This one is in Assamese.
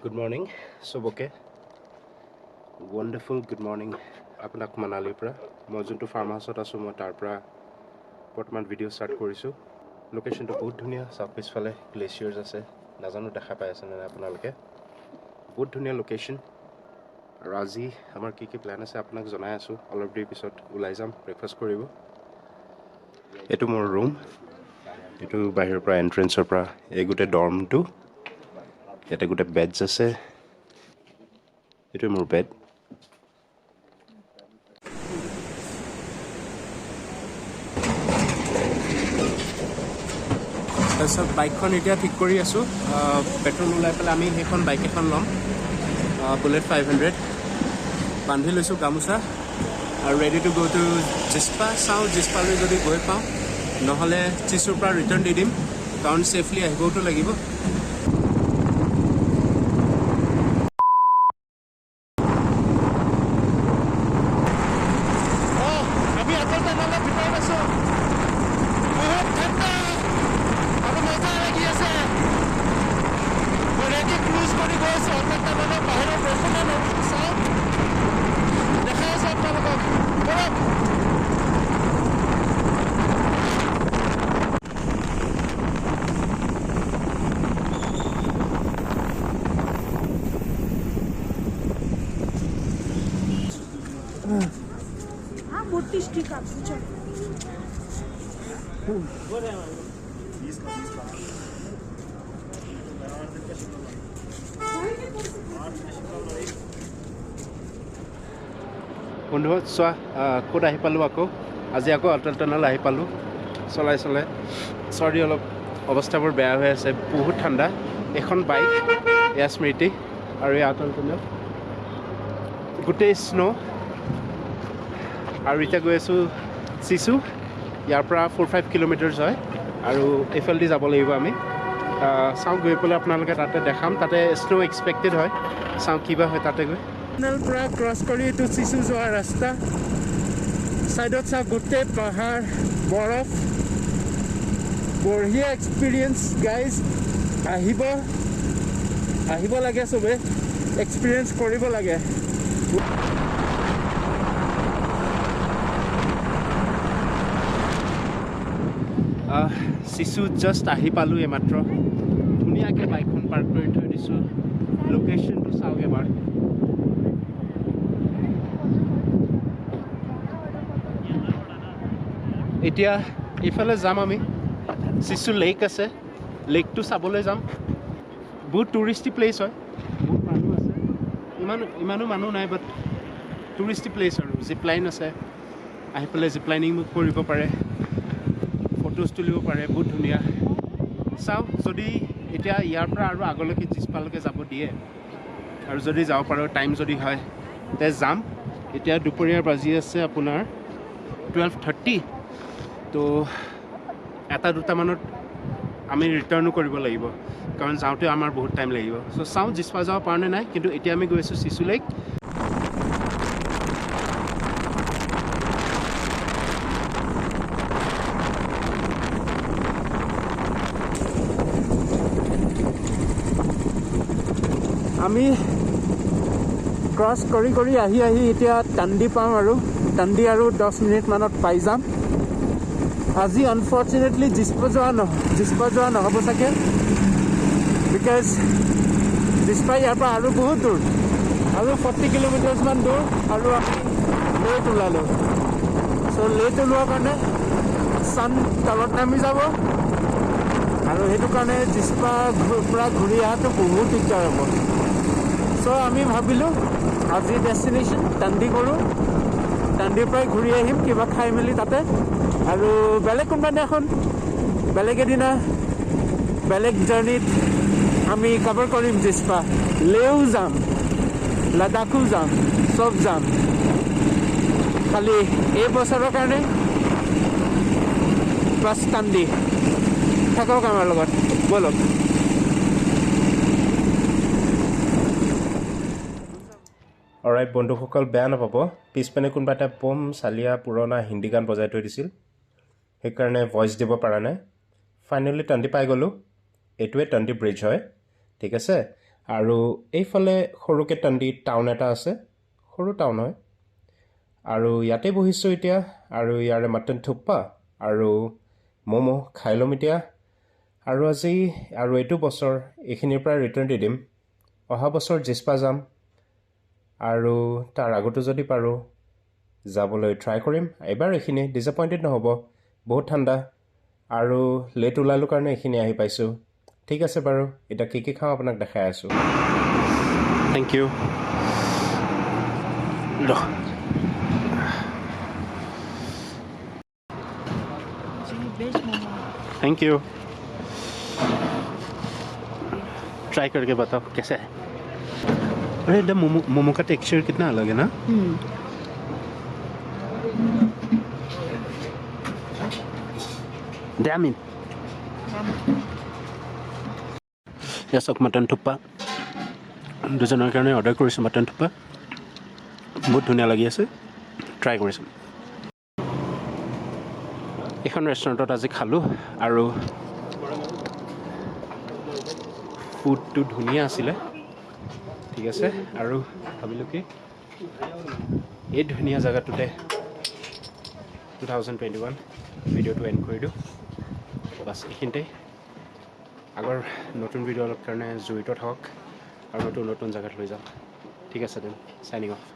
Good morning, Soboke. Wonderful good morning. Apanak Manali pra. Mojun to farmhouse ot asu mo tar pra portman video start korisu. Location to bahut dhuniya, south face phale glaciers ase. Nazanu dekha pai ase na apnaloke. Bahut dhuniya location. Razi amar ki plan ase apnak janai asu. All of the episode ulai jam breakfast koribo. Etu mor room. Etu bahir pra entrance pra egute dorm to. Yate gote beds ase. Etu mor bed. তাৰপিছত বাইকখন এতিয়া ঠিক কৰি আছোঁ পেট্ৰল ওলাই পেলাই আমি সেইখন বাইক এখন ল'ম বুলেট 500 বান্ধি লৈছোঁ গামোচা আৰু ৰেডি টু গ' টু জিস্পা চাওঁ জিস্পালৈ যদি গৈ পাওঁ নহ'লে চিচুৰ পৰা ৰিটাৰ্ণ দি দিম কাৰণ ছেফলি আহিবওতো লাগিব বন্ধু চোৱা ক'ত আহি পালোঁ আকৌ আজি আকৌ অটল টানেল আহি পালোঁ চলাই চৰি অলপ অৱস্থাবোৰ বেয়া হৈ আছে বহুত ঠাণ্ডা এখন বাইক এয়া স্মৃতি আৰু এই অটল টানেল গোটেই স্নো আৰু এতিয়া গৈ আছোঁ চিচু ইয়াৰ পৰা 4-5 কিলোমিটাৰ্ছ হয় আৰু এইফালেদি যাব লাগিব আমি চাওঁ গৈ পেলাই আপোনালোকে তাতে দেখাম তাতে স্নো এক্সপেক্টেড হয় চাওঁ কিবা হয় তাতে গৈ টানেল পৰা ক্ৰছ কৰি এইটো চিচু যোৱা ৰাস্তা ছাইডত চাওঁ গোটেই পাহাৰ বৰফ বঢ়িয়া এক্সপিৰিয়েঞ্চ গাইজ আহিব লাগে চবে এক্সপিৰিয়েঞ্চ কৰিব লাগে চিচু জাষ্ট আহি পালোঁ এইমাত্ৰ ধুনীয়াকৈ বাইকখন পাৰ্ক কৰি থৈ দিছোঁ লোকেশ্যনটো চাওক এবাৰ এতিয়া এইফালে যাম আমি চিচু লেক আছে লেকটো চাবলৈ যাম বহুত টুৰিষ্টি প্লেচ হয় বহুত মানুহ আছে ইমানো মানুহ নাই বাট টুৰিষ্টি প্লেচ আৰু জিপ লাইন আছে আহি পেলাই জিপ লাইনিং কৰিব পাৰে ফটোজ তুলিব পাৰে বহুত ধুনীয়া চাওঁ যদি এতিয়া ইয়াৰ পৰা আৰু আগলৈকে জিস্পালৈকে যাব দিয়ে আৰু যদি যাব পাৰোঁ টাইম যদি হয় তে যাম এতিয়া দুপৰীয়াৰ বাজি আছে আপোনাৰ 12:30 তো 1-2 মানত আমি ৰিটাৰ্ণো কৰিব লাগিব কাৰণ যাওঁতে আমাৰ বহুত টাইম লাগিব চ' চাওঁ জিস্পা যাব পাৰোঁনে নাই কিন্তু এতিয়া আমি গৈ আছোঁ চিচু লেক আমি ক্ৰছ কৰি আহি এতিয়া টান্দি পাম আৰু টান্দি আৰু 10 মিনিট মানত পাই যাম আজি আনফৰ্চুনেটলি জিস্পা যোৱা নহ'ব চাগে বিকজ জিস্পা ইয়াৰ পৰা আৰু বহুত দূৰ আৰু 40 কিলোমিটাৰ্ছমান দূৰ আৰু আমি লেট ওলালোঁ চ' লেট ওলোৱাৰ কাৰণে ছান তলত নামি যাব আৰু সেইটো কাৰণে জিস্পা পৰা ঘূৰি অহাটো বহুত দিগদাৰ হ'ব চ' আমি ভাবিলোঁ আজি ডেষ্টিনেশ্যন টান্দি কৰোঁ টান্দিৰ পৰাই ঘূৰি আহিম কিবা খাই মেলি তাতে আৰু বেলেগ কোনোবা দিনাখন বেলেগ এদিনা বেলেগ জাৰ্ণিত আমি কভাৰ কৰিম জিস্পা লেও যাম লাডাখো যাম চব যাম খালি এই বছৰৰ কাৰণে বাছ টান্দি থাকক আমাৰ লগত ব'লক অলৰাইট বন্ধুসকল বেয়া নাপাব পিছপিনে কোনোবা এটা বম চালিয়া পুৰণা হিন্দী গান বজাই থৈ দিছিল সেইকাৰণে ভইচ দিব পৰা নাই ফাইনেলি টান্দি পাই গ'লোঁ এইটোৱে টান্দি ব্ৰিজ হয় ঠিক আছে আৰু এইফালে সৰুকৈ টাণ্ডি টাউন এটা আছে, সৰু টাউন হয়। আৰু ইয়াতে বহিছোঁ এতিয়া, আৰু ইয়াৰে মাটন থুপ্পা আৰু ম'ম' খাই ল'ম এতিয়া। আৰু আজি আৰু এইটো বছৰ এইখিনিৰ পৰা ৰিটাৰ্ণ দি দিম। অহা বছৰ জিস্পা যাম, আৰু তাৰ আগতো যদি পাৰোঁ যাবলৈ ট্ৰাই কৰিম। এবাৰ এইখিনি ডিছএপইণ্টেড নহ'ব, বহুত ঠাণ্ডা আৰু লেট ওলালোঁ কাৰণে এইখিনি আহি পাইছোঁ। ঠিক আছে বাৰু, এতিয়া কি খাওঁ আপোনাক দেখাই আছোঁ। Thank you. Thank you. Try करके बताओ कैसा है। अरे एकदम मोमो का टेक्सचर कितना अलग है ना। Damn it. Yes mutton thukpa দুজনৰ কাৰণে অৰ্ডাৰ কৰিছোঁ। মটন থুপ্পা বহুত ধুনীয়া লাগি আছে, ট্ৰাই কৰিছোঁ। এইখন ৰেষ্টুৰেণ্টত আজি খালোঁ আৰু ফুডটো ধুনীয়া আছিলে, ঠিক আছে। আৰু ভাবিলোঁ কি এই ধুনীয়া জেগাটোতে 2021 ভিডিঅ'টো এণ্ড কৰি দিওঁ। বাছ এইখিনিতে আগৰ নতুন ভিডিঅ'ৰ কাৰণে জড়িত থাকক আৰু নতুন নতুন জেগাত লৈ যাওক। ঠিক আছে দেন, চাইনিং অফ।